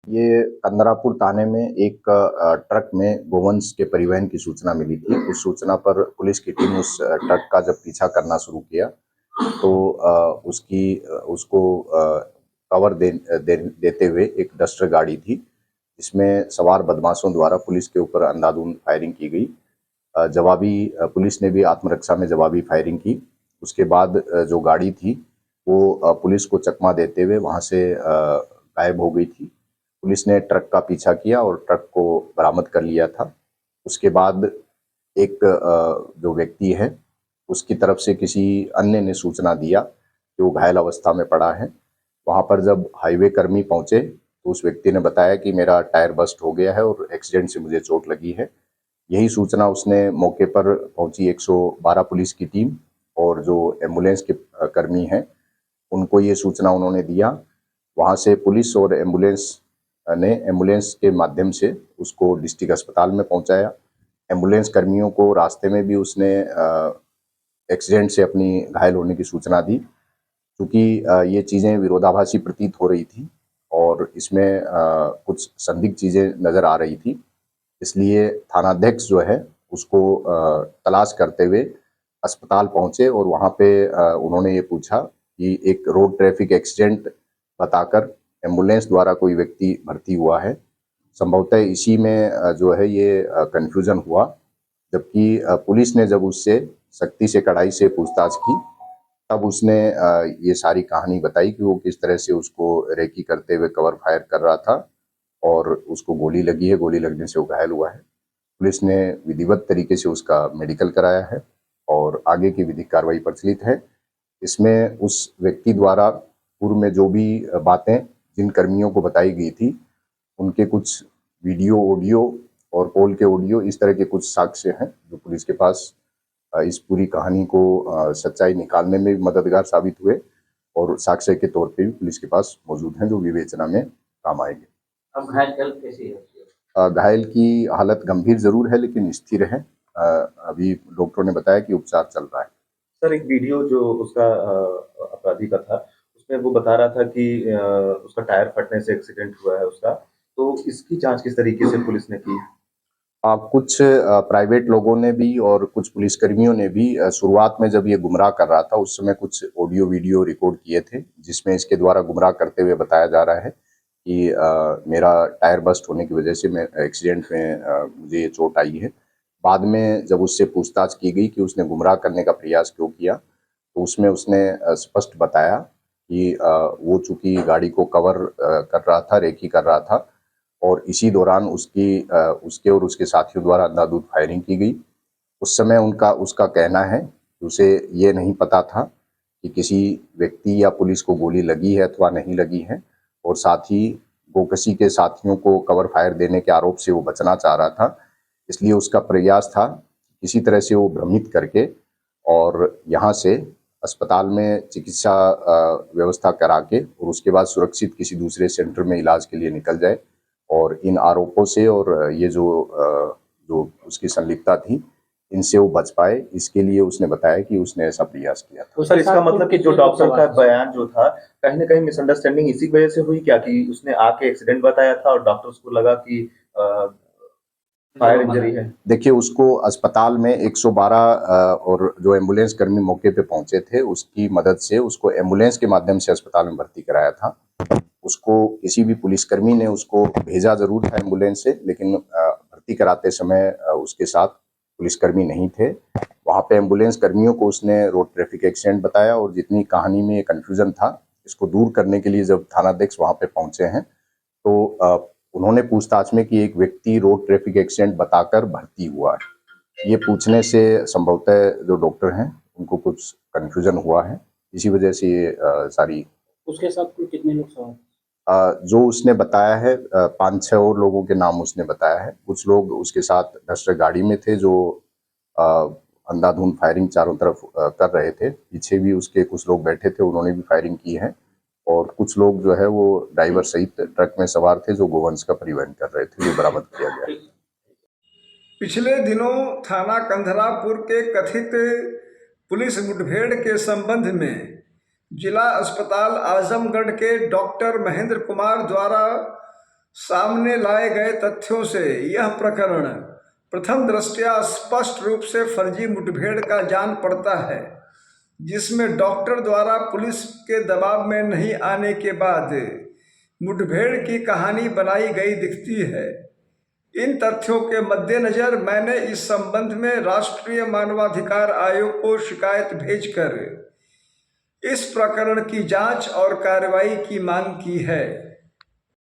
ये कंदरापुर थाने में एक ट्रक में गोवंश के परिवहन की सूचना मिली थी। उस सूचना पर पुलिस की टीम उस ट्रक का जब पीछा करना शुरू किया तो उसको कवर देते हुए एक डस्टर गाड़ी थी, जिसमें सवार बदमाशों द्वारा पुलिस के ऊपर अंधाधुंध फायरिंग की गई। पुलिस ने भी आत्मरक्षा में जवाबी फायरिंग की। उसके बाद जो गाड़ी थी वो पुलिस को चकमा देते हुए वहाँ से गायब हो गई थी। पुलिस ने ट्रक का पीछा किया और ट्रक को बरामद कर लिया था। उसके बाद एक जो व्यक्ति है उसकी तरफ से किसी अन्य ने सूचना दिया कि वो घायल अवस्था में पड़ा है। वहाँ पर जब हाईवे कर्मी पहुँचे तो उस व्यक्ति ने बताया कि मेरा टायर बस्ट हो गया है और एक्सीडेंट से मुझे चोट लगी है। यही सूचना उसने मौके पर पहुंची 112 पुलिस की टीम और जो एम्बुलेंस के कर्मी हैं उनको ये सूचना उन्होंने दिया। वहाँ से पुलिस और एम्बुलेंस ने एम्बुलेंस के माध्यम से उसको डिस्ट्रिक्ट अस्पताल में पहुंचाया। एम्बुलेंस कर्मियों को रास्ते में भी उसने एक्सीडेंट से अपनी घायल होने की सूचना दी। चूँकि ये चीज़ें विरोधाभासी प्रतीत हो रही थी और इसमें कुछ संदिग्ध चीज़ें नज़र आ रही थी, इसलिए थानाध्यक्ष जो है उसको तलाश करते हुए अस्पताल पहुंचे और वहाँ पे उन्होंने ये पूछा कि एक रोड ट्रैफिक एक्सीडेंट बताकर एम्बुलेंस द्वारा कोई व्यक्ति भर्ती हुआ है। संभवतः इसी में जो है ये कन्फ्यूजन हुआ, जबकि पुलिस ने जब उससे सख्ती से कड़ाई से पूछताछ की तब उसने ये सारी कहानी बताई कि वो किस तरह से उसको रेकी करते हुए कवर फायर कर रहा था और उसको गोली लगी है, गोली लगने से वो घायल हुआ है। पुलिस ने विधिवत तरीके से उसका मेडिकल कराया है और आगे की विधिक कार्रवाई प्रचलित है। इसमें उस व्यक्ति द्वारा पूर्व में जो भी बातें जिन कर्मियों को बताई गई थी, उनके कुछ वीडियो, ऑडियो और कॉल के ऑडियो, इस तरह के कुछ साक्ष्य हैं जो पुलिस के पास इस पूरी कहानी को सच्चाई निकालने में भी मददगार साबित हुए और साक्ष्य के तौर पे भी पुलिस के पास मौजूद हैं जो विवेचना में काम आएंगे। अब घायल की हालत कैसी है? घायल की हालत गंभीर जरूर है लेकिन स्थिर है। अभी डॉक्टरों ने बताया कि उपचार चल रहा है। सर, एक वीडियो जो उसका अपराधी का था, उसमें वो बता रहा था कि उसका टायर फटने से एक्सीडेंट हुआ है उसका, तो इसकी जांच किस तरीके से पुलिस ने की? कुछ प्राइवेट लोगों ने भी और कुछ पुलिसकर्मियों ने भी शुरुआत में जब ये गुमराह कर रहा था उस समय कुछ ऑडियो वीडियो रिकॉर्ड किए थे, जिसमें इसके द्वारा गुमराह करते हुए बताया जा रहा है कि मेरा टायर बस्ट होने की वजह से मैं एक्सीडेंट में मुझे ये चोट आई है। बाद में जब उससे पूछताछ की गई कि उसने गुमराह करने का प्रयास क्यों किया, तो उसमें उसने स्पष्ट बताया कि वो चूंकि गाड़ी को कवर कर रहा था, रेकी कर रहा था और इसी दौरान उसके और उसके साथियों द्वारा अंधाधुंध फायरिंग की गई। उस समय उसका कहना है कि उसे ये नहीं पता था कि किसी व्यक्ति या पुलिस को गोली लगी है अथवा नहीं लगी है और साथ ही वो किसी के साथियों को कवर फायर देने के आरोप से वो बचना चाह रहा था। इसलिए उसका प्रयास था किसी तरह से वो भ्रमित करके और यहाँ से अस्पताल में चिकित्सा व्यवस्था करा के और उसके बाद सुरक्षित किसी दूसरे सेंटर में इलाज के लिए निकल जाए और इन आरोपों से और ये जो उसकी संलिप्तता थी, इनसे वो बच पाए, इसके लिए उसने बताया कि उसने ऐसा प्रयास किया था। तो सर, इसका मतलब कि जो डॉक्टर का बयान जो था, कहीं न कहीं मिसअंडरस्टैंडिंग इसी वजह से हुई क्या कि उसने आके एक्सीडेंट बताया था और डॉक्टर्स को लगा कि फायर इंजरी है? देखिए, उसको अस्पताल में 112 और जो एम्बुलेंस कर्मी मौके पे पहुंचे थे, उसकी मदद से उसको एम्बुलेंस के माध्यम से अस्पताल में भर्ती कराया था। उसको किसी भी पुलिसकर्मी ने उसको भेजा ज़रूर था एम्बुलेंस से, लेकिन भर्ती कराते समय उसके साथ पुलिसकर्मी नहीं थे। वहाँ पे एम्बुलेंस कर्मियों को उसने रोड ट्रैफिक एक्सीडेंट बताया और जितनी कहानी में कन्फ्यूज़न था, इसको दूर करने के लिए जब थानाध्यक्ष वहाँ पे पहुँचे हैं, तो उन्होंने पूछताछ में कि एक व्यक्ति रोड ट्रैफिक एक्सीडेंट बताकर भर्ती हुआ है। ये पूछने से संभवतः जो डॉक्टर हैं, उनको कुछ कन्फ्यूज़न हुआ है। इसी वजह से ये सारी उसके साथ कुल कितने लोग सवार? जो उसने बताया है 5-6 और लोगों के नाम उसने बताया है। कुछ लोग उसके साथ डस्टर गाड़ी में थे जो अ, अंधाधुंध फायरिंग चारों तरफ कर रहे थे। पीछे भी उसके कुछ लोग बैठे थे, उन्होंने भी फायरिंग की है और कुछ लोग जो है वो ड्राइवर सहित ट्रक में सवार थे जो गोवंश का परिवहन कर रहे थे, जो बरामद किया गया। पिछले दिनों थाना कंधरापुर के कथित पुलिस मुठभेड़ के संबंध में जिला अस्पताल आजमगढ़ के डॉक्टर महेंद्र कुमार द्वारा सामने लाए गए तथ्यों से यह प्रकरण प्रथम दृष्टया स्पष्ट रूप से फर्जी मुठभेड़ का जान पड़ता है, जिसमें डॉक्टर द्वारा पुलिस के दबाव में नहीं आने के बाद मुठभेड़ की कहानी बनाई गई दिखती है। इन तथ्यों के मद्देनजर मैंने इस संबंध में राष्ट्रीय मानवाधिकार आयोग को शिकायत भेजकर इस प्रकरण की जांच और कार्रवाई की मांग की है।